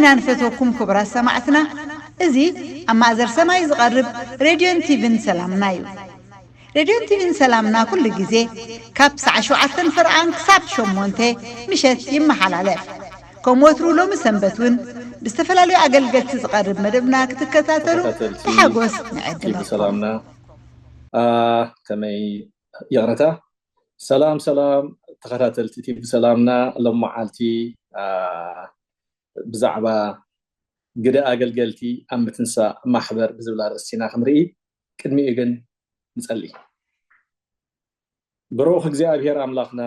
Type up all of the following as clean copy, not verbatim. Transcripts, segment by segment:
أزينا نفتوكم كبرى سمعتنا إزي أما أزر سماي زغرب راديو تيفن سلامنايو راديو تيفن سلامنا كل جزء كابس عشوعة فرعان كساب شمونته مشت يمحل علف كم وترو لهم سنبتون باستفلالي أقل قلت زغرب مدبنا كتكتاتلو تحقوس تيفن سلامنا كمي يغرتا سلام تخراتل تيفن سلامنا لما عالتي بزعبا قد أقل قلتي أم بتنسى محبر بزولار السينا خمري كدمي إيقن نسألي بروخ እግዚአብሔር አምላኽና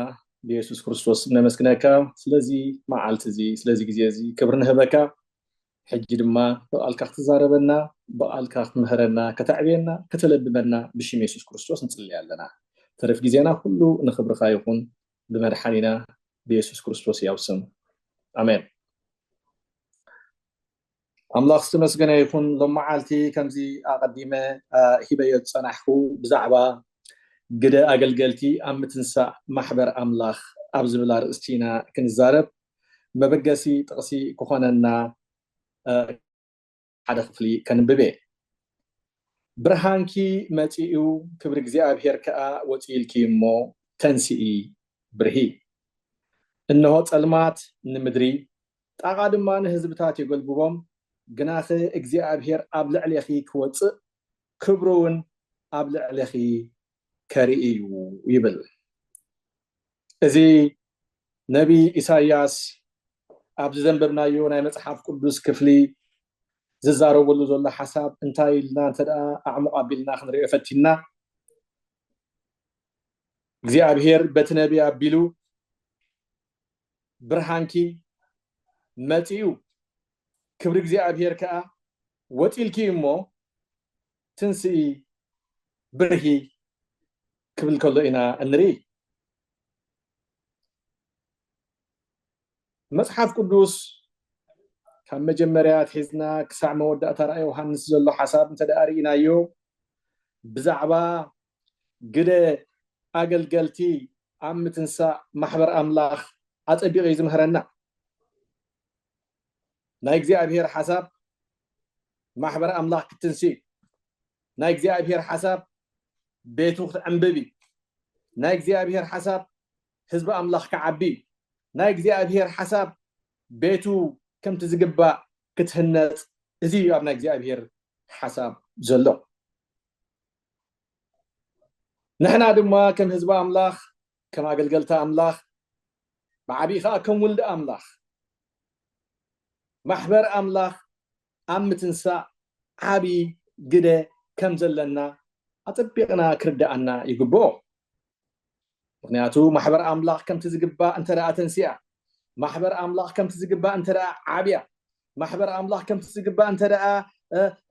በኢየሱስ ክርስቶስ ነመስክነካ ስለዚ መዓልቲ እዚ ስለዚ ግዜ እዚ ክብር ንህበካ ሕጂ ድማ በአልካ ክትዛረበና በአልካ ክትምህረና ከተዕብየና ከተለብበና ብሽም ኢየሱስ ክርስቶስ እንጽልይ ኣለና ተረፍ ግዜና ሁሉ ንኽብርኻ ይኹን ብመድሓኒና በኢየሱስ ክርስቶስ ያው ስም አሜን አምላኽ ዝተመስገነ ይኹን ለመዓልቲ ከምዚ አቀዲመ ሂበየ ጸናሕኩ ብዛዕባ قد أقلقلتي أم تنسى محبر أملاخ أبز بلا رأستينا كنزارب مبقسي تقسي كخوننا حدا خفلي كان ببي برهانكي ماتيو كبرك زي أبهير كأ وتيلكي مو تنسي برهي إنه تلمات نمدري تقعد ما نهزبتاتي قلبهم جناخي إجزي أبهير أبلع لخي كوت كبرون أبلع لخي كريئيو يبل إذي نبي إساياس أبز ذنبنا يونا مصحف قدوس كفلي ززارو ولو زولا حساب انتاي لنا تدأ أعمق أبيلنا خنري أفتنا زي أبهير بتنبي أبيلو برهانكي ماتيو كبرك زي أبهير كأ وتيلكي مو تنسي برهي قبل كل إنا النري مصحف قدوس كم مجمريات حزنا كسع مودة ترى يوحنس زلو حساب انت دارينا يو بزعبا قد أقل قلتي عم تنسى محبر أملاخ أتبي غيز مهرنا نايكزي أبهير حساب محبر أملاخ كتنسي نايكزي أبهير حساب بيتو أنببي نايك زي أبهير حساب حزب أملاخ كعبي نايك زي أبهير حساب بيتو كم تزقبا كتهنت زي نايك زي أبهير حساب زلو نحنا دما كم حزب أملاخ كما قلتا أملاخ بعبيخا كم ولد أملاخ محبر أملاخ أم تنسى عبي قده كم زلنا أطبقنا كردأنا يقبو مغنياتو محبر أملاخ كم تزقبا أنت رأى تنسيع محبر أملاخ كم تزقبا أنت رأى عابية محبر أملاخ كم تزقبا أنت رأى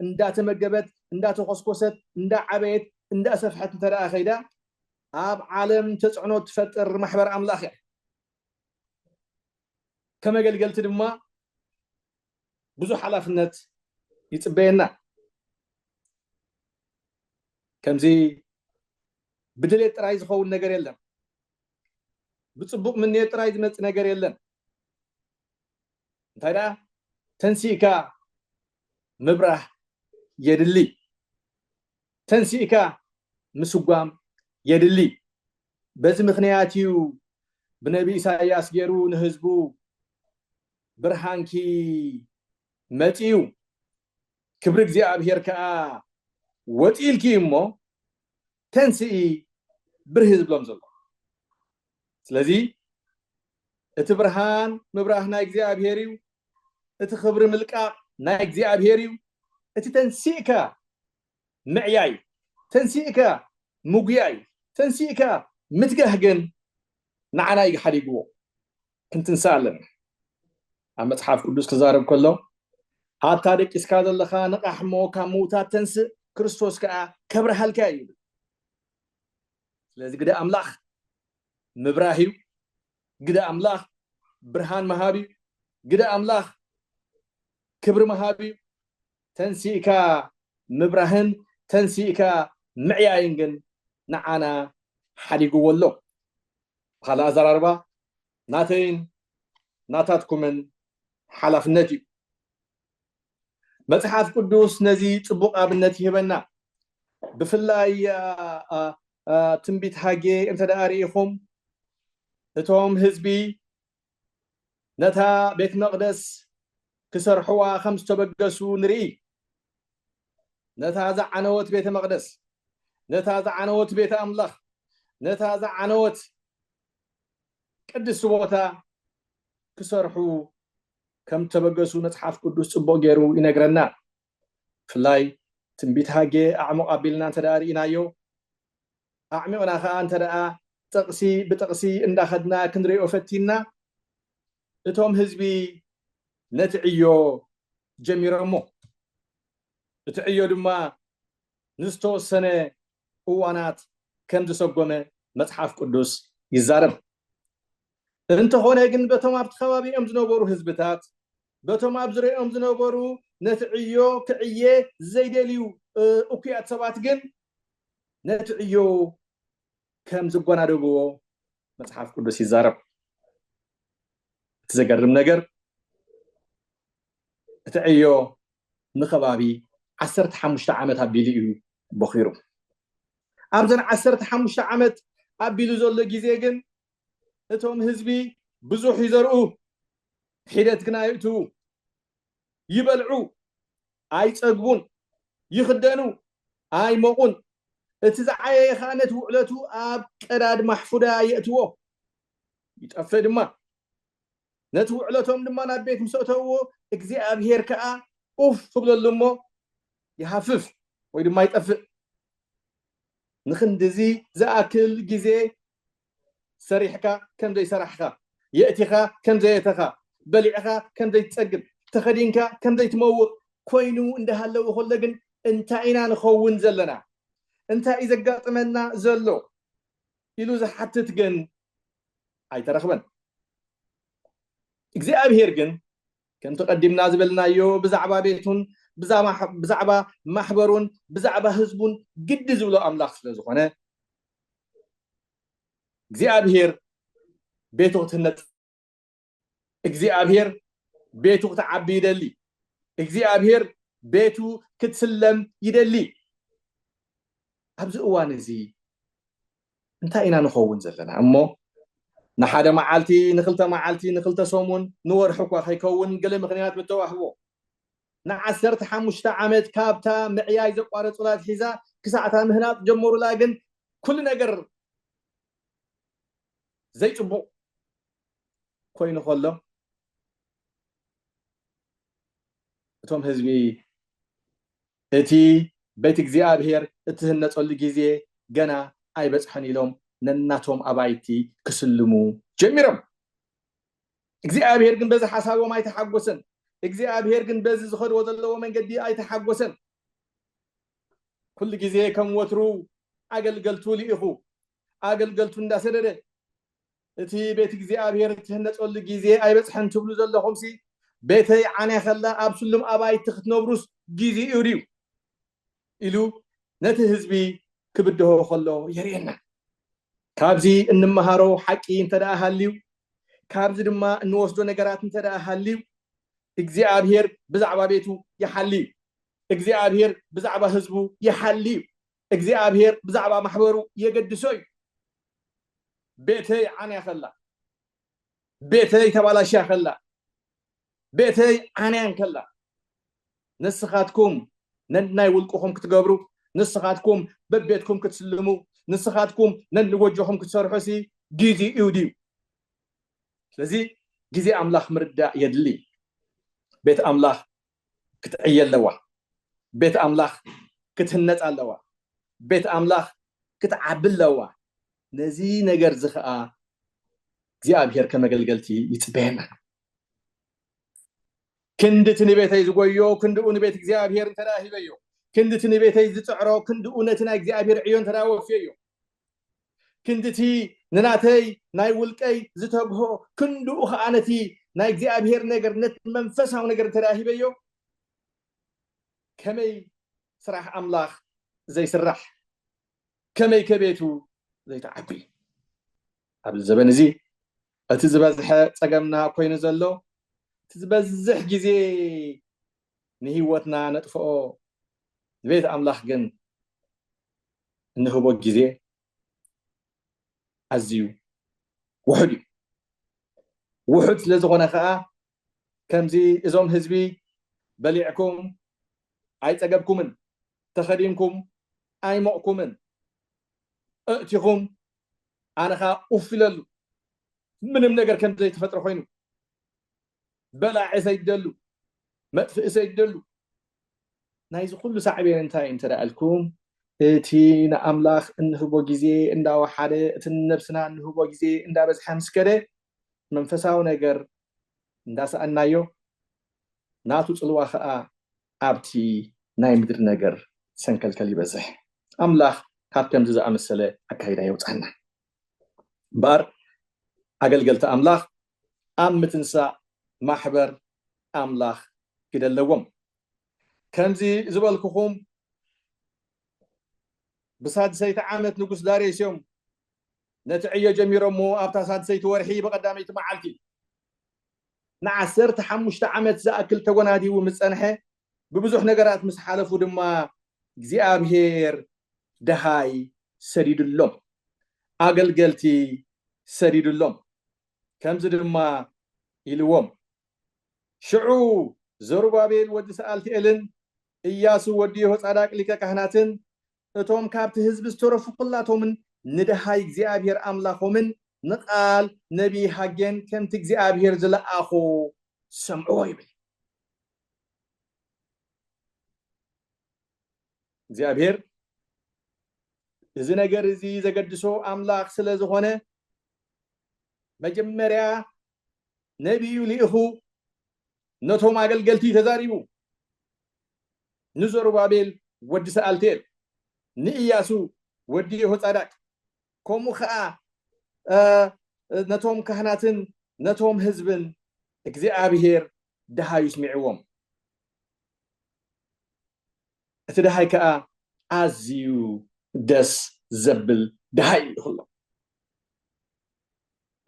اندا تمقبت اندا تخصكوست اندا عبيت اندا سفحت أنت رأى خيدا أب عالم تسعنو تفتر محبر أملاخ كما قلت دما بزو حلافنت يتبينا كمزي بدليت رايز خون نجار يلن بتصبق من نيت رايز مت نجار يلن ترى تنسيكا مبرح يدلي تنسيكا مسوقام يدلي بس مخنياتيو بنبي إساياس جرو نهزبو برهانكي متيو كبرك زي أبهير كا وتيلكي مو تنسي برهز بلوم زلو سلازي اتبرهان مبراه نايك زي أبهيريو اتخبر ملكا نايك زي أبهيريو اتتنسيكا معياي تنسيكا مقياي تنسيكا متقهقن نعناي حريقو كنت نسالم أما تحاف قدوس كزارب كله هات تاريك إسكاد اللخا نقحمو كاموتا تنسي كريستوس كا كبر هالكاي لازم قد أملاخ مبراهيو قد أملاخ برهان مهابي قد أملاخ كبر مهابي تنسيكا مبراهن تنسيكا معياينجن نعانا حريقو والله خلا زراربا ناتين ناتاتكمن حلفنتي መጽሐፍ ቅዱስ ነዚ ጽቡቕ ኣብነት ይህበና ብፍላይ ትንቢት ሃጌ እንተዳሪኢኹም እቶም ህዝቢ ነታ ቤት መቅደስ ክሰርሕዋ ከም ዝተበገሱ ንርኢ ነታ ዝዓነወት ቤተ መቅደስ ነታ ዝዓነወት ቤተ ኣምላኽ ነታ ዝዓነወት ቅዱስ ቦታ ክሰርሑ ከም ተበገሱ መጽሓፍ ቅዱስ ጽቡቕ ገይሩ ይነግረና ፍላይ ትንቢት ሃጌ ኣዕሙቕ ኣቢልና እንተዳሪኢናዮ ኣዕሚቕና ከዓ እንተደኣ ጥቕሲ ብጥቕሲ እንዳኸድና ክንሪኦ ፈቲና እቶም ህዝቢ ነቲ ዕዮ ጀሚሮሞ እቲ ዕዮ ድማ ንዝተወሰነ እዋናት ከም ዝሰጎመ መጽሓፍ ቅዱስ ይዛረብ እንተኾነ ግን በቶም ኣብቲ ከባቢኦም ዝነበሩ ህዝብታት በቶም ኣብ ዙርያኦም ዝነበሩ ነቲ ዕዮ ክዕየ ዘይደልዩ እኩያት ሰባት ግን ነቲ ዕዮ ከም ዝጓናደግዎ መጽሓፍ ቅዱስ ይዛረብ እቲ ዘገርም ነገር እቲ ዕዮ ንኸባቢ 15 ዓመት ኣቢሉ እዩ በኺሩ ኣብዘን 15 ዓመት ኣቢሉ ዘሎ ግዜ ግን እቶም ህዝቢ ብዙሕ ይዘርኡ ሒደት ግና ይእትዉ ይበልዑ ኣይፀግቡን ይኽደኑ ኣይሞቁን እቲ ዝዓየየ ከዓ ነቲ ውዕለቱ ኣብ ቀዳድ ማሕፉዳ የእትዎ ይጠፍእ ድማ ነቲ ውዕለቶም ድማ ናብ ቤት ምስ እተውዎ እግዚኣብሔር ከዓ ኡፍ ክብለሉ እሞ ይሃፍፍ ወይ ድማ ይጠፍእ ንኽንድዚ ዝኣክል ግዜ ሰሪሕካ ከም ዘይሰራሕካ የእቲኻ ከም ዘየተኻ በሊዕኻ ከም ዘይትፀግብ ተኸዲንካ ከም ዘይትመውቕ ኮይኑ እንዳሃለው ከሎ ግን እንታይ ኢና ንኸውን ዘለና እንታይ እዩ ዘጋጥመና ዘሎ ኢሉ ዝሓትት ግን ኣይተረኽበን እግዚኣብሔር ግን ከም ተቀዲምና ዝበልናዮ ብዛዕባ ቤቱን ብዛዕባ ማሕበሩን ብዛዕባ ህዝቡን ግዲ ዝብሎ ኣምላኽ ስለ ዝኾነ እግዚኣብሔር ቤቱ ክትህነፅ እግዚኣብሔር ቤቱ ክትዓቢ ይደሊ እግዚኣብሔር ቤቱ ክትስለም ይደሊ ኣብዚ እዋን እዚ እንታይ ኢና ንኸውን ዘለና እሞ ንሓደ መዓልቲ ንክልተ መዓልቲ ንክልተ ሰሙን ንወርሒ እኳ ከይከውን ገለ ምክንያት ብተዋህቦ ን15 ዓመት ካብታ ምዕያይ ዘቋረፁላ ሒዛ ክሳዕታ ምህናጥ ጀመሩላ ግን ኩሉ ነገር ዘይፅቡቕ ኮይኑ ከሎ እቶም ህዝቢ እቲ ቤት እግዚኣብሔር እትህነፀሉ ግዜ ገና ኣይበፅሐን ኢሎም ነናቶም ኣባይቲ ክስልሙ ጀሚሮም እግዚኣብሔር ግን በዚ ሓሳቦም ኣይተሓጎሰን እግዚኣብሔር ግን በዚ ዝኸድዎ ዘለዎ መንገዲ ኣይተሓጎሰን ኩሉ ግዜ ከም ወትሩ ኣገልገልቱ ልኢኹ ኣገልገልቱ እንዳሰደደ እቲ ቤት እግዚኣብሔር እትህነፀሉ ግዜ ኣይበፅሐን ትብሉ ዘለኹምሲ ቤተይ ዓንያ ከላ ኣብ ስሉም ኣባይቲ ክትነብሩስ ግዜ እዩ ድዩ ኢሉ ነቲ ህዝቢ ክብድሆ ከሎ የርእየና ካብዚ እንመሃሮ ሓቂ እንተደኣ ሃልዩ ካብዚ ድማ እንወስዶ ነገራት እንተደኣ ሃልዩ እግዚኣብሔር ብዛዕባ ቤቱ ይሓልዩ እግዚኣብሔር ብዛዕባ ህዝቡ ይሓልዩ እግዚኣብሔር ብዛዕባ ማሕበሩ የገድሶ እዩ ቤተይ ዓንያ ከላ ቤተይ ተባላሽያ ከላ ቤተይ ዓንያን ከላ ንስኻትኩም ነናይ ውልቅኹም ክትገብሩ ንስኻትኩም በቤትኩም ክትስልሙ ንስኻትኩም ነንጎጆኹም ክትሰርሑሲ ግዜ እዩ ድዩ ስለዚ ግዜ ኣምላኽ ምርዳእ የድሊ ቤት ኣምላኽ ክትዕየ ኣለዋ ቤት ኣምላኽ ክትህነፅ ኣለዋ ቤት ኣምላኽ ክትዓቢ ኣለዋ ነዚ ነገር እዚ ከዓ እግዚኣብሔር ከመገልገልቲ ይፅበየና ክንድቲ ንቤተይ ዝጎዮ ክንድኡ ንቤት እግዚኣብሔር እንተደኣ ሂበዮ ክንድቲ ንቤተይ ዝፅዕሮ ክንድኡ ነቲ ናይ እግዚኣብሔር ዕዮ እንተደኣ ወፍየዮ ክንድቲ ንናተይ ናይ ውልቀይ ዝተግሆ ክንድኡ ከዓ ነቲ ናይ እግዚኣብሔር ነገር ነቲ መንፈሳዊ ነገር እንተደኣ ሂበዮ ከመይ ስራሕ ኣምላኽ ዘይስራሕ ከመይ ከቤቱ ዘይተዓቢ ኣብዚ ዘበን እዚ እቲ ዝበዝሐ ፀገምና ኮይኑ ዘሎ እቲ ዝበዝሕ ግዜ ንህይወትና ነጥፍኦ ቤት ኣምላኽ ግን እንህቦ ግዜ ኣዝዩ ውሑድ እዩ ውሑድ ስለ ዝኾነ ከዓ ከምዚ እዞም ህዝቢ በሊዕኩም ኣይፀገብኩምን ተኸዲንኩም ኣይሞቕኩምን እእቲኹም ኣነ ከዓ ኡፍ ኢለሉ ምንም ነገር ከም ዘይተፈጥረ ኮይኑ በላዒ ዘይደሉ መጥፍእ ዘይደሉ ናይዚ ኩሉ ሳዕቤን እንታይ እንተደኣልኩም እቲ ንኣምላኽ እንህቦ ግዜ እንዳወሓደ እቲ ነብስና እንህቦ ግዜ እንዳበዝሐ ምስ ከደ መንፈሳዊ ነገር እንዳሰኣናዮ ናቱ ፅልዋ ከዓ ኣብቲ ናይ ምድሪ ነገር ሰንከልከል ይበዝሕ ኣምላኽ ካብ ከምዚ ዝኣመሰለ ኣካይዳ የውፃና እምበር ኣገልገልቲ ኣምላኽ ኣብ ምትንሳእ ማሕበር ኣምላኽ ግደለዎም ከምዚ ዝበልኩኹም ብሳድሰይቲ ዓመት ንጉስ ዳርዮስ እዮም ነቲ ዕዮ ጀሚሮሞ ኣብታ ሳድሰይቲ ወርሒ ብቐዳመይቲ መዓልቲ ን15 ዓመት ዝኣክል ተጎናዲቡ ምስ ፀንሐ ብብዙሕ ነገራት ምስ ሓለፉ ድማ እግዚኣብሄር ደሃይ ሰዲድሎም ኣገልገልቲ ሰዲድሎም ከምዚ ድማ ኢልዎም ሽዑ ዘሩባቤል ወዲ ሰኣልቲኤልን ኢያሱ ወዲ ሆፃዳቅ ሊቀ ካህናትን እቶም ካብቲ ህዝቢ ዝተረፉ ኩላቶምን ንደሃይ እግዚኣብሄር ኣምላኾምን ንቃል ነቢይ ሃጌን ከምቲ እግዚኣብሄር ዝለኣኹ ሰምዕዎ ይብል እግዚኣብሄር እዚ ነገር እዚ ዘገድሶ ኣምላኽ ስለ ዝኾነ መጀመርያ ነቢዩ ልኢኹ ነቶም ኣገልገልቲ ተዛሪቡ ንዘሩባቤል ወዲ ሰኣልቲኤል ንኢያሱ ወዲ ሆፃዳቅ ከምኡ ከዓ ነቶም ካህናትን ነቶም ህዝብን እግዚኣብሄር ደሃዩ ስሚዕዎም እቲ ደሃይ ከዓ ኣዝዩ ደስ ዘብል ደሃይ ይኹሎ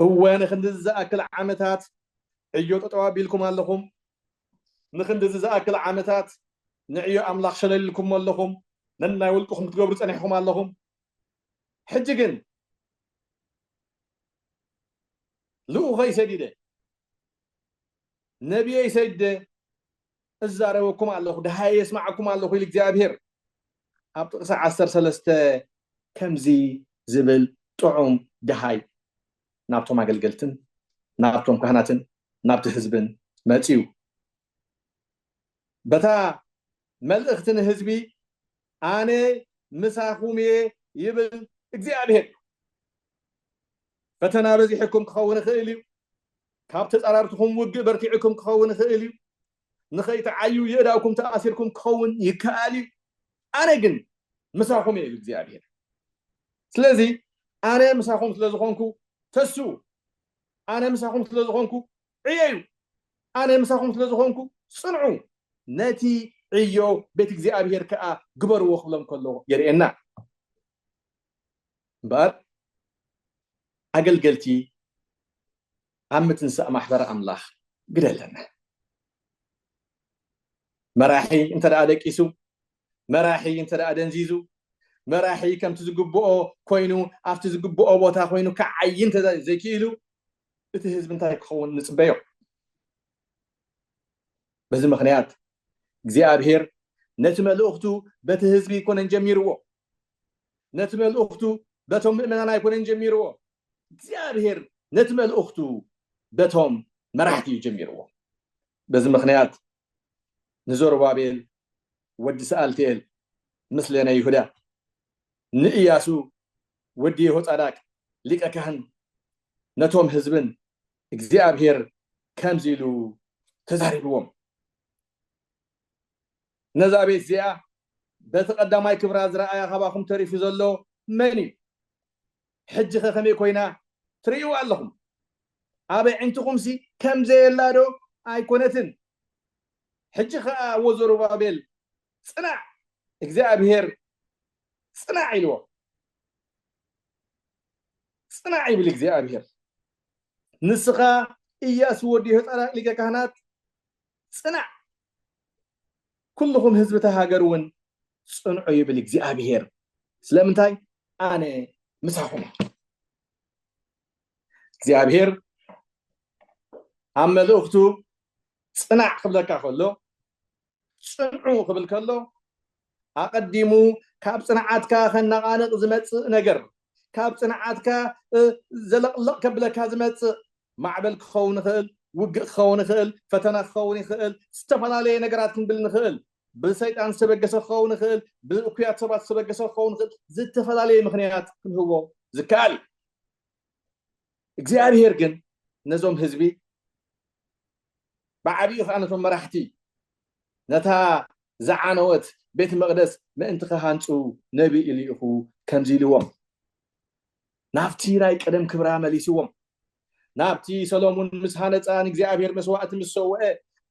እወ ንክንድዚ ዝኣክል ዓመታት ዕዮ ጠጠው ኣቢልኩም ኣለኹም ንክንድዚ ዝኣክል ዓመታት ንዕዮ ኣምላኽ ሸለሊልኩም ኣለኹም ነናይ ውልቅኹም ክትገብሩ ፀኒሕኩም ኣለኹም ሕጂ ግን ልኡኸይ ሰዲደ ነቢየይ ሰዲደ እዛረበኩም ኣለኹ ደሃይ የስማዓኩም ኣለኹ ኢሉ እግዚኣብሄር ኣብ ጥቕሲ 13 ከምዚ ዝብል ጥዑም ደሃይ ናብቶም ኣገልገልትን ናብቶም ካህናትን ናብቲ ህዝብን መፂኡ በታ መልእኽቲ ንህዝቢ ኣነ ምሳኹም እየ ይብል እግዚኣብሄር ፈተና በዚሕኩም ክኸውን ይኽእል እዩ ካብ ተፃራርትኩም ውግእ በርቲዕኩም ክኸውን ይኽእል እዩ ንኸይተዓዩ የእዳውኩም ተኣሲርኩም ክኸውን ይከኣል እዩ ኣነ ግን ምሳኹም እየ እግዚኣብሄር ስለዚ ኣነ ምሳኹም ስለዝኾንኩ ተስኡ ኣነ ምሳኹም ስለዝኾንኩ ዕየዩ ኣነ ምሳኹም ስለዝኾንኩ ፅንዑ ነቲ ዕዮ ቤት እግዚኣብሄር ከዓ ግበርዎ ክብሎም ከሎ የርእየና እምበር ኣገልገልቲ ኣብ ምትንሳእ ማሕበር ኣምላኽ ግደለና መራሒ እንተደኣ ደቂሱ መራሒ እንተደኣ ደንዚዙ መራሒ ከምቲ ዝግብኦ ኮይኑ ኣብቲ ዝግብኦ ቦታ ኮይኑ ክዓይን ዘይክኢሉ እቲ ህዝቢ እንታይ ክኸውን ንፅበዮ በዚ ምክንያት እግዚኣብሄር ነቲ መልእኽቱ በቲ ህዝቢ ይኮነን ጀሚርዎ ነቲ መልእኽቱ በቶም ምእመናን ኣይኮነን ጀሚርዎ እግዚኣብሄር ነቲ መልእኽቱ በቶም መራሕቲ እዩ ጀሚርዎ በዚ ምክንያት ንዘሩባቤል ወዲ ሰኣልቲኤል ምስለና ይሁዳ ንኢያሱ ወዲ ሆፃዳቅ ሊቀ ካህን ነቶም ህዝብን እግዚኣብሄር ከምዚ ኢሉ ተዛሪብዎም ነዛ ቤት እዚኣ በቲ ቀዳማይ ክብራ ዝረኣያ ካባኹም ተሪፉ ዘሎ መን እዩ ሕጂ ኸ ከመይ ኮይና ትርእይዎ ኣለኹም ኣበይ ዕንትኹምሲ ከምዘየላ ዶ ኣይኮነትን ሕጂ ከዓ ወዘሩባቤል ፅናዕ እግዚኣብሄር ፅናዕ ኢልዎ ፅናዕ ይብል እግዚኣብሄር ንስኻ ኢያሱ ወዲ ሆፃዳቅ ሊቀ ካህናት ፅናዕ كلهم حزب تهاجرون صنعوا يبل እግዚአብሔር ስለምንታይ አነ ምሳኹም እግዚአብሔር አመልእኽቱ ጽናዕ ክብለካ ከሎ ጽንዑ ክብል ከሎ አቀዲሙ ካብ ጽንዓትካ ከነቃነቕ ዝመጽእ ነገር ካብ ጽንዓትካ ዘለቕለቕ ከብለካ ዝመጽእ ማዕበል ክኸውን ይኽእል ውግእ ክኸውን ይኽእል ፈተና ክኸውን ይኽእል ዝተፈላለየ ነገራት ክንብል ንኽእል ብሰይጣን ዝተበገሰ ክኸውን ይኽእል ብእኩያት ሰባት ዝተበገሰ ክኸውን ይኽእል ዝተፈላለየ ምክንያት ክንህቦ ዝከኣል እግዚአብሔር ግን ነዞም ህዝቢ بعبي خانتهم مراحتي نتا زعانوت بيت المقدس ما انت خانصو نبي إليخو كمزيلوم نافتي راي قدم كبر عمليسيوم نافتي سلومون مسحانصان እግዚአብሔር መስዋዕት مسوء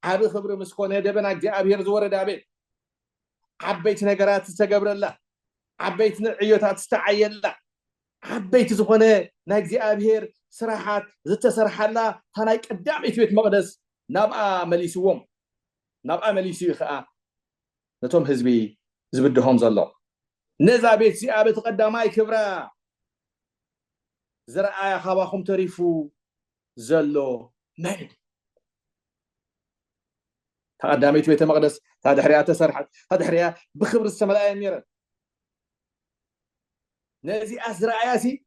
عاب خبر مسكونه دبنا እግዚአብሔር زورد عبيت عبيت ነገራት ተገብረላ عبيت ንዕዮታት ተዓየላ عبيت ዝኾነ ናይ እግዚአብሔር ስራሓት ዝተሰርሐላ ታናይ ቀዳሚት ቤት መቅደስ نابا مليسيوم نابا مليسي خا نتوم حزبي زبدهم زلو نزا بيت سي ابي تقدماي كبرا زرعا خباخم تريفو زلو نايد تقدميت بيت المقدس تدحريا تسرحت تدحريا بخبر السماء يمير نزي ازرعياسي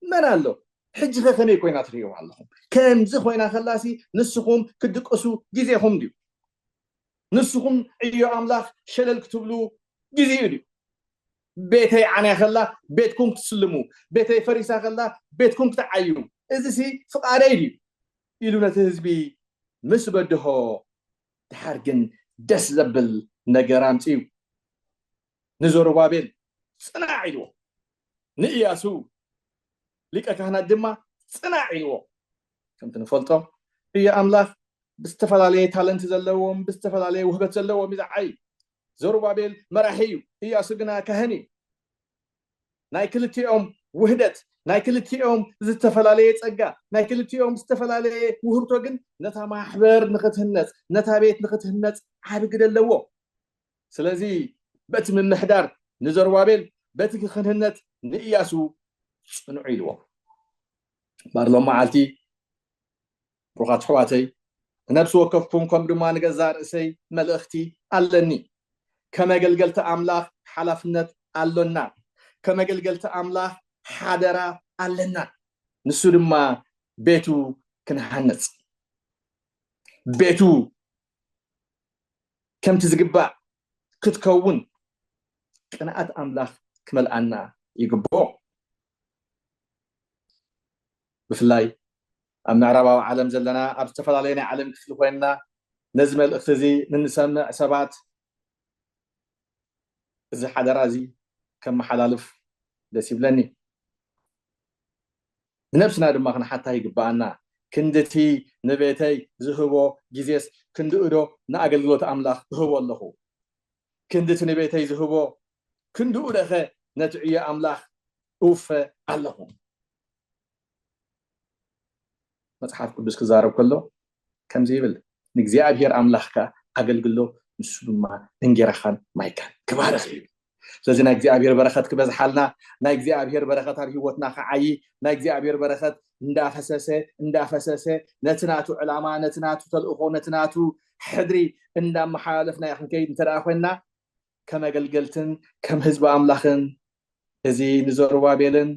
من الله حج خمي كوينا تريو علىهم كم زي خوينا خلاسي نسخهم كدقسو جزيهم ديو نسخهم ايو املاح شلل كتبلو جزيو ديو بيتي عني خلا بيتكم تسلمو بيتي فريسا خلا بيتكم تعيو اذا سي فقاري ديو يلونا تهزبي مسبدهو تحرقن دس زبل نقرام تيو نزورو بابين صناعيدو نئياسو ليك كهنا دما صناعيو كنت نفلطو هي املاح بستفلالي تالنت زلوم بستفلالي وهبت زلوم يزعي زربابيل مراحيو هي سجنا كهني ناي كلتيوم وحدت ناي كلتيوم زتفلالي صقا ناي كلتيوم استفلالي وهبتو جن نتا محبر نختهنص نتا بيت نختهنص عاب قدلو سلازي بت من محدار نزربابيل بتك خنهنت نياسو صنعيلو بارلو معالتي روحات حواتي نفس وقفكم كم دما نغزار اسي ملختي علني كما قلقلت املاح حلفنت علنا كما قلقلت املاح حادرا علنا نسو دما بيتو كنحنص بيتو كم تزقبا كتكون قناعات املاح كملأنا يقبو بفلاي ام نعرباو عالم زلنا اب استفادالينا عالم كفل خوينا نزم الاختزي نسمع سبات زي حدرازي كم حلالف دسيبلني نفسنا دما خنا حتى يقبانا كندتي نبيتي زهبو جيزيس كندودو ناغلغلوت املاح هو الله كندتي نبيتي زهبو كندودخ نتعيه املاح اوف اللهم مصحف قدس كزارب كله كم زيبل نግዚአብሔር አምላኽካ አገልግሎ ንሱ ድማ እንጌራኻን ማይካን ክባረኽ እዩ ስለዚህ ናይ እግዚአብሔር በረኸት ክበዝሓልና ናይ እግዚአብሔር በረኸት ኣብ ህይወትና ከዓይ ናይ እግዚአብሔር በረኸት እንዳፈሰሰ ነትናቱ ዕላማ ነትናቱ ተልእኾ ነትናቱ ሕድሪ እንዳመሓላለፍና ይኽንከይድ እንተደኣ ኮይና ከመገልገልትን ከም ህዝቢ ኣምላኽን እዚ ንዘሩባቤልን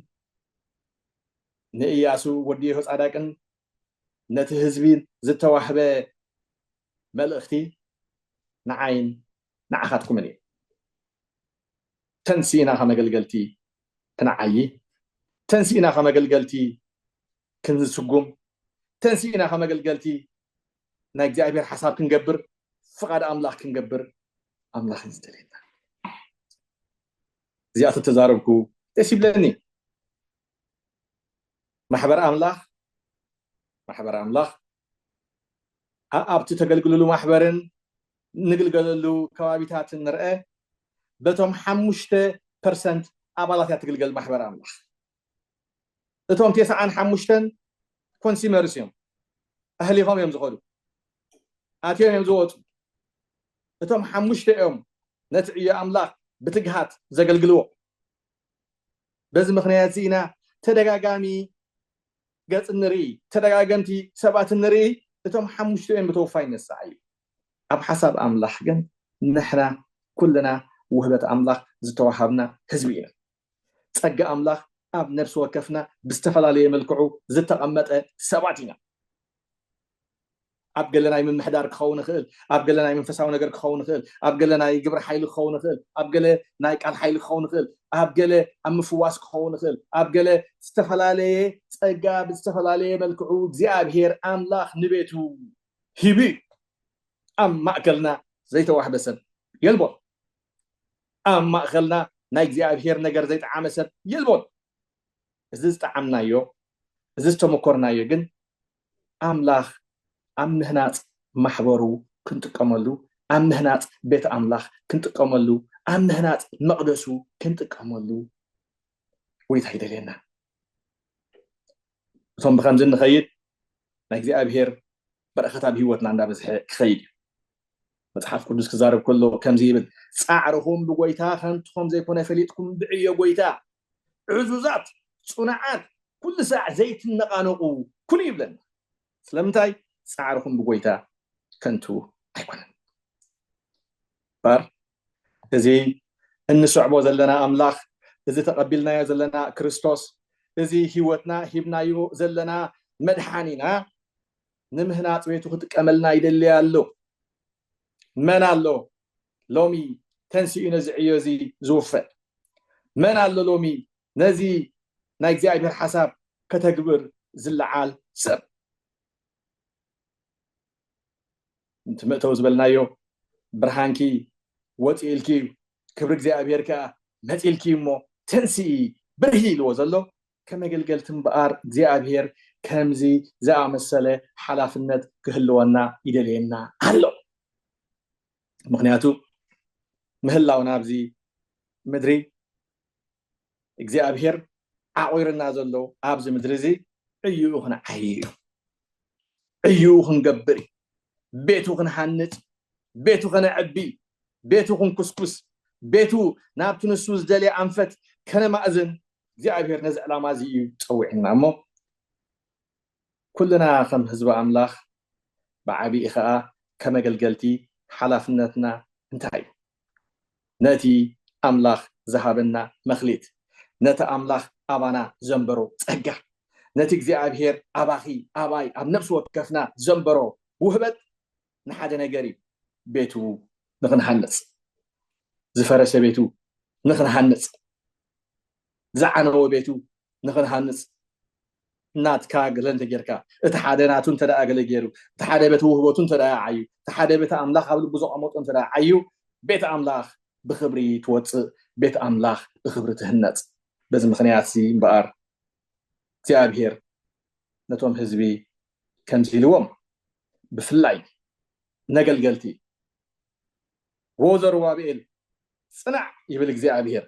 ንኢያሱ ወዲ ሆጻዳቅን نت هزبين زتوحبه ملختي نعين نعخاتكم مني تنسينا خما قلقلتي تنعي تنسينا خما قلقلتي كنز سقوم تنسينا خما قلقلتي ناك እግዚአብሔር حساب كنقبر فقد املاح كنقبر املاح نزدلينا زيادة تزاربكو تسيبلني محبر محبر املاح ابتي تقلقلو محبرن نقلقلو كوابيتات نرأي بتوم 5% ابالات يتقلقل محبر املاح بتوم 9 كونسيمرسيوم اهليهم يمزقوا اتيهم يمزقوا እቶም ሓሙሽተ እዮም ነቲ ዕዮ ኣምላኽ ብትግሃት ዘገልግልዎ በዚ ምኽንያት ኢና ተደጋጋሚ ገጽ ንርኢ ተደጋገምቲ ሰባት ንርኢ እቶም ሓሙሽተ እዮም ብተወፋይነት ሰዓዩ ኣብ ሓሳብ ኣምላኽ ግን ንሕና ኩልና ውህበት ኣምላኽ ዝተዋሃብና ህዝቢ ኢና ጸጋ ኣምላኽ ኣብ ነፍሲ ወከፍና ብዝተፈላለየ መልክዑ ዝተቐመጠ ሰባት ኢና ኣብ ገለናይ ምምሕዳር ክኸውን ይኽእል ኣብ ገለናይ መንፈሳዊ ነገር ክኸውን ይኽእል ኣብ ገለናይ ግብሪ ሓይሊ ክኸውን ይኽእል ኣብ ገለ ናይ ቃል ሓይሊ ክኸውን ይኽእል ኣብ ገለ ኣብ ምፍዋስ ክኸውን ይኽእል ኣብ ገለ ዝተፈላለየ ጸጋ ብዝተፈላለየ መልክዑ እግዚአብሔር ኣምላኽ ንቤቱ ሂቢ ኣብ ማእከልና ዘይተዋህበ ሰብ የልቦን ኣብ ማእከልና ናይ እግዚአብሔር ነገር ዘይጠዓመ ሰብ የልቦን እዚ ዝጠዓምናዮ እዚ ዝተመኮርናዮ ግን ኣምላኽ ኣብ ምህናፅ ማሕበሩ ክንጥቀመሉ ኣብ ምህናፅ ቤት ኣምላኽ ክንጥቀመሉ ኣብ ምህናፅ መቕደሱ ክንጥቀመሉ ወይታ ይደልየና እቶም ብከምዚ ንኸይድ ናይ እግዚአብሔር በረኸት ኣብ ሂወትና እንዳበዝሐ ክኸይድ እዩ መጽሓፍ ቅዱስ ክዛረብ ከሎ ከምዚ ይብል ጻዕርኹም ብጎይታ ከምትኹም ዘይኮነ ፈሊጥኩም ብዕዮ ጎይታ ዕዙዛት ጽኑዓት ኩሉ ሰዓት ዘይትነቃነቁ ኩሉ ይብለና ስለምንታይ ጻዕርኹም ብጎይታ ከንቱ ኣይኮነን ባር እዚ እንስዕቦ ዘለና ኣምላኽ እዚ ተቐቢልናዮ ዘለና ክርስቶስ እዚ ሂወትና ሂብናዮ ዘለና መድሓኒና ንምህናፅ ቤቱ ክጥቀመልና ይደልያ ኣሎ መን ኣሎ ሎሚ ተንስኡ ነዚ ዕዮ እዚ ዝውፈጥ መን ኣሎ ሎሚ ነዚ ናይ እግዚአብሔር ሓሳብ ከተግብር ዝለዓል ሰብ እንትመእተው ዝበልናዮ ብርሃንኪ ወፂልኪ ክብሪ እግዚአብሔር ከዓ መፂልኪ እሞ ተንስኢ ብርሂ ኢልዎ ዘሎ ከመገልገልቲ እምበኣር እግዚአብሔር ከምዚ ዝኣመሰለ ሓላፍነት ክህልወና ይደልየና ኣሎ ምክንያቱ ምህላውና ኣብዚ ምድሪ እግዚአብሔር ዓቂርና ዘሎ ኣብዚ ምድሪ እዚ ዕዩኡ ክንዓይዩ ዕዩኡ ክንገብር ቤቱ ክንሃንፅ ቤቱ ከነዕቢ ቤቱ ክንኩስኩስ ቤቱ ናብቲ ንሱ ዝደልየ ኣንፈት ከነማእዝን እግዚአብሔር ነዚ ዕላማ እዚ እዩ ፀዊዕና እሞ ኩልና ከም ህዝቢ ኣምላኽ ብዓብዪ ከዓ ከመገልገልቲ ሓላፍነትና እንታይ እዩ ነቲ ኣምላኽ ዝሃበና መኽሊት ነቲ ኣምላኽ ኣባና ዘንበሮ ጸጋ ነቲ እግዚአብሔር ኣባኺ ኣባይ ኣብ ነፍሲ ወከፍና ዘንበሮ ውህበት ንሓደ ነገር እዩ ቤቱ ንክንሃንፅ ዝፈረሰ ቤቱ ንክንሃንፅ ዝዓነወ ቤቱ ንክንሃንፅ ናትካ ገለንተ ጌርካ እቲ ሓደ ናቱ እንተደኣ ገለ ገይሩ እቲ ሓደ ቤት ውህበቱ እንተደኣ ዓዩ እቲ ሓደ ቤተ ኣምላኽ ኣብ ልቡ ዘቐመጡ እንተደኣ ዓዩ ቤተ ኣምላኽ ብክብሪ ትወፅእ ቤተ ኣምላኽ ብክብሪ ትህነፅ በዚ ምክንያት እዚ እምበኣር እግዚአብሔር ነቶም ህዝቢ ከምዚ ኢልዎም ብፍላይ ነገልገልቲ ወዘሩባቤል ጽናዕ ይብል እግዚአብሔር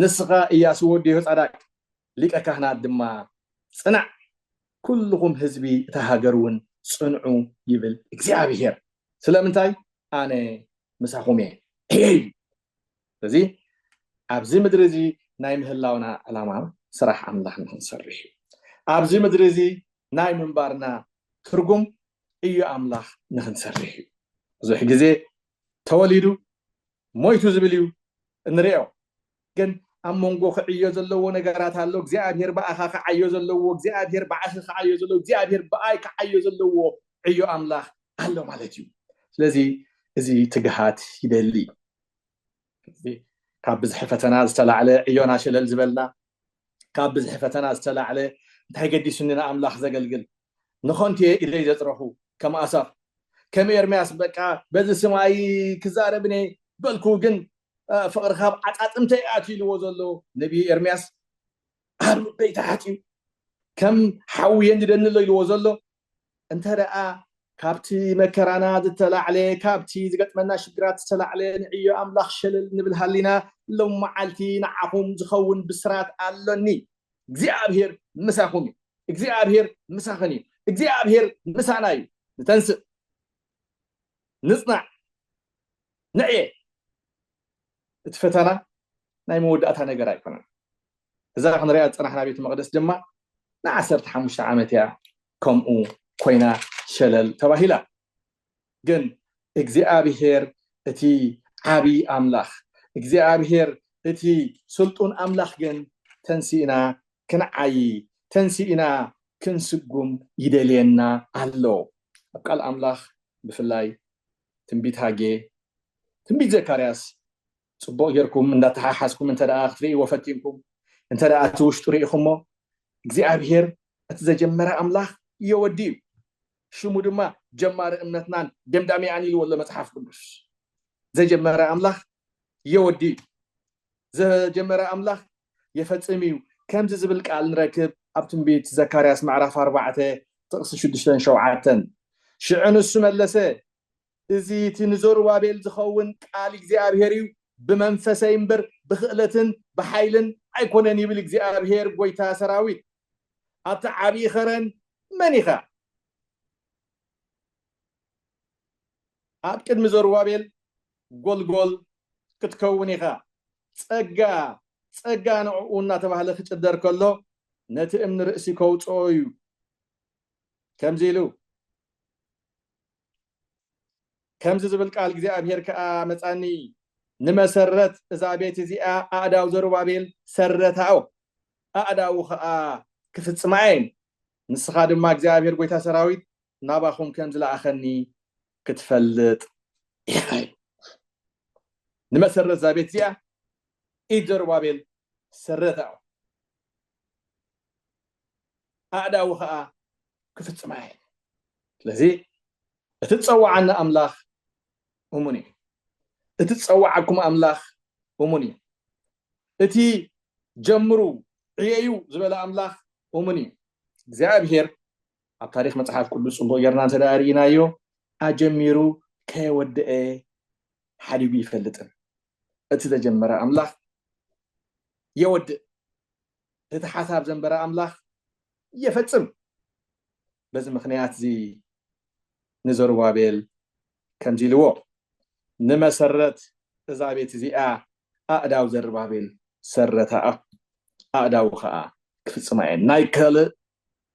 ንስኻ ኢያሱ ወዲ ጻዳቅ ሊቀ ካህናት ድማ ጽናዕ ኩልኩም ህዝቢ እታ ሃገር እውን ጽንዑ ይብል እግዚአብሔር ስለምንታይ ኣነ ምሳኹም እየ ስለዚ ኣብዚ ምድሪ እዚ ናይ ምህላውና ዕላማ ስራሕ ኣምላኽ ንክንሰርሕ እዩ ኣብዚ ምድሪ እዚ ናይ ምንባርና ትርጉም እዩ ኣምላኽ ንክንሰርሕ እዩ ብዙሕ ግዜ ተወሊዱ ሞይቱ ዝብል እዩ እንሪኦ ግን ኣብ መንጎ ክዕዮ ዘለዎ ነገራት ኣሎ እግዚአብሔር በኣኻ ክዓዮ ዘለዎ እግዚአብሔር በዓኺ ክዓዮ ዘለዎ እግዚአብሔር በኣይ ክዓዮ ዘለዎ ዕዮ ኣምላኽ ኣሎ ማለት እዩ ስለዚ እዚ ትግሃት ይደሊ ካብ ብዙሕ ፈተና ዝተላዕለ ዕዮና ሸለል ዝበልና ካብ ብዙሕ ፈተና ዝተላዕለ እንታይ ገዲሱኒ ንኣምላኽ ዘገልግል ንኾንትየ ኢለይ ዘፅረኹ ከም ኣሳፍ ከም ኤርምያስ በቃ በዚ ሰማይ ክዛረብኒ በልኩ ግን ፍቅሪ ካብ ዓጣጥምተይ ኣትዩ ኢልዎ ዘሎ ነቢይ ኤርምያስ ኣብ ልበይ ተሓትዩ ከም ሓውየ እንድደንሎ ኢልዎ ዘሎ እንተደኣ ካብቲ መከራና ዝተላዕለ ካብቲ ዝገጥመና ሽግራት ዝተላዕለ ንዕዮ ኣምላኽ ሸለል ንብል ሃሊና ሎም መዓልቲ ንዓኹም ዝኸውን ብስራት ኣሎኒ እግዚአብሔር ምሳኹም እዩ እግዚአብሔር ምሳኽን እዩ እግዚአብሔር ምሳና እዩ ንተንስእ ንጽናዕ نعيه اتفتنا ناي مودأتها نقر أيكونا إذا رح نريد صنحنا بيت المقدس دما نعسرت حموشة عامتها كمو كوينا شلل تباهلا جن እግዚአብሔር اتي عابي أملاخ እግዚአብሔር اتي سلطون أملاخ جن تنسينا كنعي تنسينا كنسقم يدلينا الله قال أملاخ بفلاي تنبيت هاجي تنبيت زكرياس صبوا غيركم من تحاسكم انت اخري وفتينكم انت اتوش طريقكم እግዚአብሔር اتزجمر أملاخ يودي شمو دما جمار امنتنا دمدامي عني ولا مصحف قدس زجمر أملاخ يودي زجمر أملاخ يفصميو كم زبل قال نركب ابتم بيت زكرياس معرف 4 طقس 6 7 شعنو سملسه ازي تنزور وابيل زخون قال እግዚአብሔር بمنفسي ينبر بخلتن بحيلن ايكونن يبل እግዚአብሔር ጎይታ ሰራዊት اتعبي خرن منيخا ابقد مزور وابيل ጎልጎል ክትከውን ኢኻ ጸጋ ንዑና ተባህለ ክጭደር ከሎ ነቲ እምኒ ርእሲ ከውፅኦ እዩ ከምዚ ኢሉ ከምዚ ዝብል ቃል እግዚኣብሔር ከዓ መጻኒ ንመሰረት እዛ ቤት እዚኣ ኣእዳው ዘሩባቤል ሰረታው ኣእዳው ከዓ ክፍጽማይን ንስኻ ድማ እግዚኣብሔር ጎይታ ሰራዊት ናባኹም ከም ዝለኣኸኒ ክትፈልጥ ኢኻ نمسرت زابيت زيا إيجر وابيل سرتاو أعداوها كفت سماعي لذي تتصوع عنا أملاخ أموني تتصوعكم أملاخ أموني اتي جمرو عيو زبلا أملاخ أموني እግዚአብሔር ኣብ ታሪክ መጽሓፍ ቅዱስ ጽንቶ ጌርና ተዳሪናዮ ኣጀሚሩ ከወደአ ሓዲጉ ይፈልጥን እቲ ተጀመረ ኣምላኽ يود تتحسب زنبرا أملاخ يفتسم بس مخنيات زي نزور وابيل كم جيلو نما سرت زابيت زي أداو زر وابيل سرتها أداو خا كفتسماء نايكل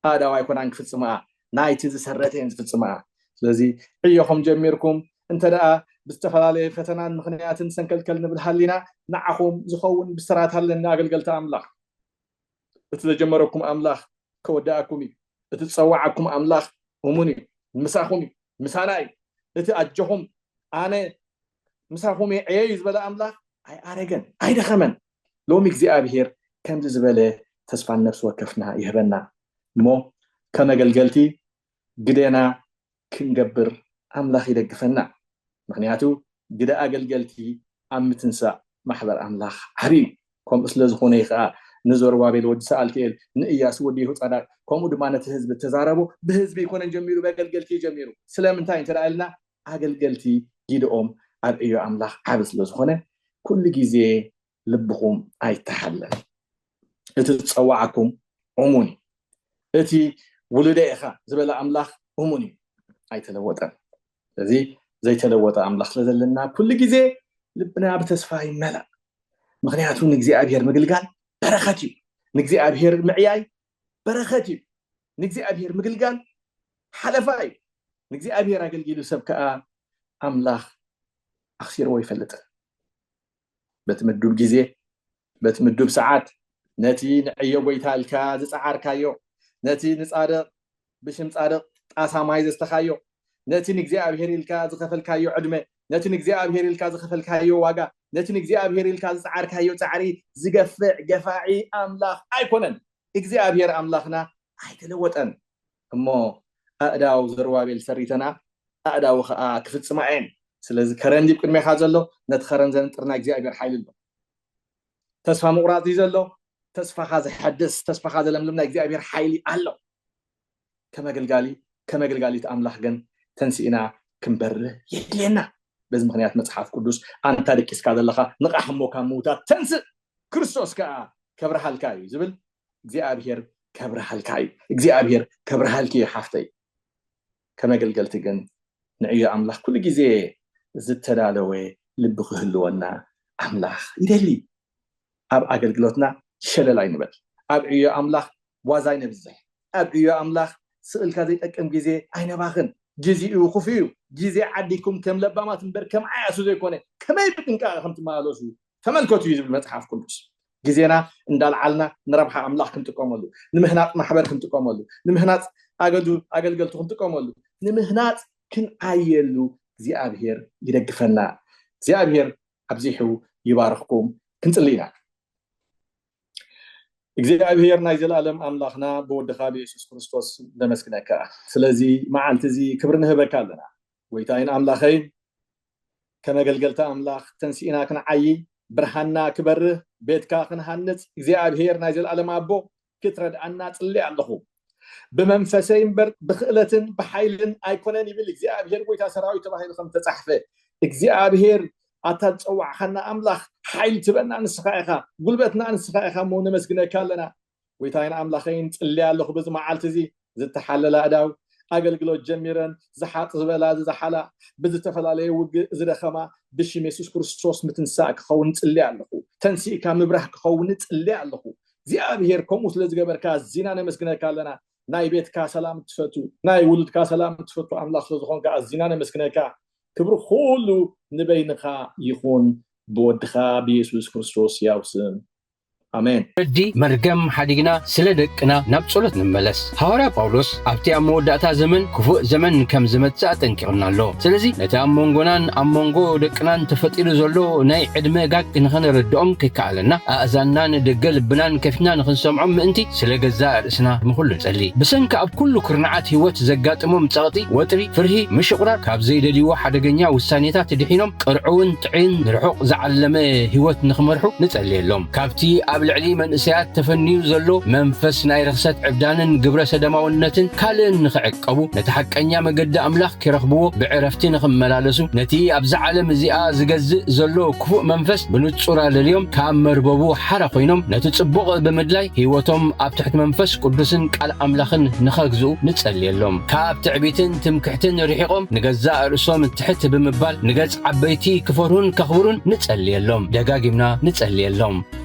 أداو يكون عن كفتسماء نايتز سرتين كفتسماء لذي أيهم جميركم أنت لا بستفعل فتنان مخنيات سنكل نبل حلنا نعهم زخون بسرات هلنا قلت أملاخ بتجمركم أملاخ كوداكمي بتتصوعكم أملاخ هموني مساخمي مساناي بتأجهم أنا مساخمي عيز بلا أملاخ أي أرجن أي دخمن لو ميكزي أبيهر كم تزبله تصفى النفس وكفنا يهبنا مو كما قلتي قدينا كنجبر أملاخ يدقفنا معناته قد أقلقلتي أم تنسى محضر أملاخ حريم كم أسلز خونيخا نزور وابيل ود سألتيل نقياس وديه تصدق كم ودمانة حزب تزاربو بحزب يكون جميرو بقلقلتي جميرو سلام انتاين ترى لنا أقلقلتي جيد أرئيو أملاخ عبس لزخونه كل جزء لبخوم أي تحلل اتتصوعكم عموني اتي ولديخا زبلا أملاخ عموني أي تلوطن لذي زي تلوط أملاخ لذلنا كل جزء لبنا بتسفاي ملا مغنياتو نجزي أبير مقلقال برختي نجزي أبير معياي برختي نجزي أبير مقلقال حلفاي نجزي أبير أقل جيلو سبكا أملاخ أخسير ويفلت بتمدو بجزء بتمدو بساعات نتي نعيو بيتالكا زعار كايو نتي نصادق بشم صادق أسامايز استخايو نتي نجزي أبير الكا زخفل كايو عدمه نتي نجزي أبير الكا زخفل كايو واقع نتي نجزي أبير الكا زعار كايو تعري زقفع جفاعي أملاخ أيكونن إجزي أبير أملاخنا أيتلوتن أمو أداو زروابيل سريتنا أداو كفت سماعين سلازي كرن دي بكن ميخازلو نتخرن زنطرنا إجزي أبير حيل الله تصفى مقراضي زلو تصفى خاز حدث تصفى خاز لملمنا إجزي أبير حيلي الله كما قلقالي تأملاخ جن تنسينا كمبر يدلنا بس مخنيات مصحف قدوس أنت دكيس كذا لخا نقح موكا موتا تنس كريستوس كا كبر حالكاي زبل إجزي أبير كبر حالكاي إجزي أبير كبر حالكي حفتي كما قلقلت جن نعيا أملاخ كل جزء زت تدالوي ልብ ክህልወና ኣምላኽ ይደሊ ኣብ ኣገልግሎትና ሸለላይ ንበል ኣብ ዕዮ ኣምላኽ ዋዛይ ነብዝሕ ኣብ ዕዮ ኣምላኽ ስእልካ ዘይጠቅም ግዜ ኣይነባኽን ግዚኡ ክፍዩ ግዜ ዓዲኩም ከም ለባማት እምበር ከም ዓያሱ ዘይኮነ ከመይ ብጥንቃቐ ከም ትመላለሱ ተመልከቱ እዩ ዝብል መጽሓፍ ቅዱስ ግዜና እንዳልዓልና ንረብሓ ኣምላኽ ክንጥቀመሉ ንምህናፅ ማሕበር ክንጥቀመሉ ንምህናፅ ኣገልገልቱ ክንጥቀመሉ ንምህናፅ ክንዓየሉ እግዚኣብሔር ይደግፈና እግዚኣብሔር ኣብዚሑ ይባርኽኩም ክንጽልይና እግዚአብሔር ናይ ዘላለም ኣምላኽና ብወድኻ ብኢየሱስ ክርስቶስ ደመስግነካ ስለዚ መዓልቲ እዚ ክብሪ ንህበካ ኣለና ወይታይን ኣምላኸይ ከመገልገልታ ኣምላኽ ተንሲእና ክንዓይ ብርሃንና ክበርህ ቤትካ ክንሃንጽ እግዚአብሔር ናይ ዘላለም ኣቦ ክትረድኣና ጽልይ ኣለኹ ብመንፈሰይ እምበር ብክእለትን ብሓይልን ኣይኮነን ይብል እግዚአብሔር ጎይታ ሰራዊት ተባሂሉ ከም ተጻሕፈ እግዚአብሔር ኣታጸዋዕኸና ኣምላኽ ሓይል ትበና ንስኻ ኢኻ ጉልበትና ንስኻ ኢኻ ሞ ነመስግነካ ኣለና ወይታይን ኣምላኸይን ጽልይ ኣለኹ በዚ መዓልቲ እዚ ዝተሓለለ ኣዳው ኣገልግሎት ጀሚረን ዝሓጥ ዝበላ ዝሓላ ብዝተፈላለየ ውግእ ዝደኸማ ብሽም ኢየሱስ ክርስቶስ ምትንሳእ ክኸውን ጽልይ ኣለኹ ተንሲእካ ምብራህ ክኸውን ጽልይ ኣለኹ እግዚአብሔር ከምኡ ስለ ዝገበርካ ኣዝና ነመስግነካ ኣለና ናይ ቤትካ ሰላም ትፈቱ ናይ ውሉድካ ሰላም ትፈቱ ኣምላኽ ስለ ዝኾንካ ኣዝና ነመስግነካ ክብሪ ኩሉ ንበይንኻ ይኹን ብወድኻ ብኢየሱስ ክርስቶስ ያው ስም አሜን ردي مرقم حديقنا سلدقنا نبصلت نملس حوارا باولوس ابتي اموداتا زمن كفو زمن كم زمت ساعتن كيرنا له سلازي نتا امونغونان امونغو دقنان تفطيلو زلو ناي عدمه غاك نخن ردوم كيكالنا اذاننا ندقل بنان كفنا نخن سمعم انتي سلغزا رسنا مخل نصلي بسنك اب كل كرنعات هيوت زغاطمم صاطي وطري فرهي مشقرا كاب زيدديو حدغنيا وسانيتات دحينم قرعون طعين رحق زعلمه هيوت نخمرحو نصليلهم كابتي لعلي من اسيات تفنيو زلو منفس ناي رخصت عبدانن قبرة سدماونتن كالن نخعقبو نتحقنيا مقد املاخ كيرخبو بعرفتي نخملالسو نتي ابز عالم زيا زغزء زلو كفو منفس بنصورا لليوم كام مرببو حرا خوينم نتتصبق بمدلاي هيوتهم اب تحت منفس قدسن قال املاخن نخغزو نصليلهم كاب تعبيتن تمكحتن ريحقهم نغزا رسوم تحت بمبال نغص عبيتي كفرون كخبرون نصليلهم دغاغيمنا نصليلهم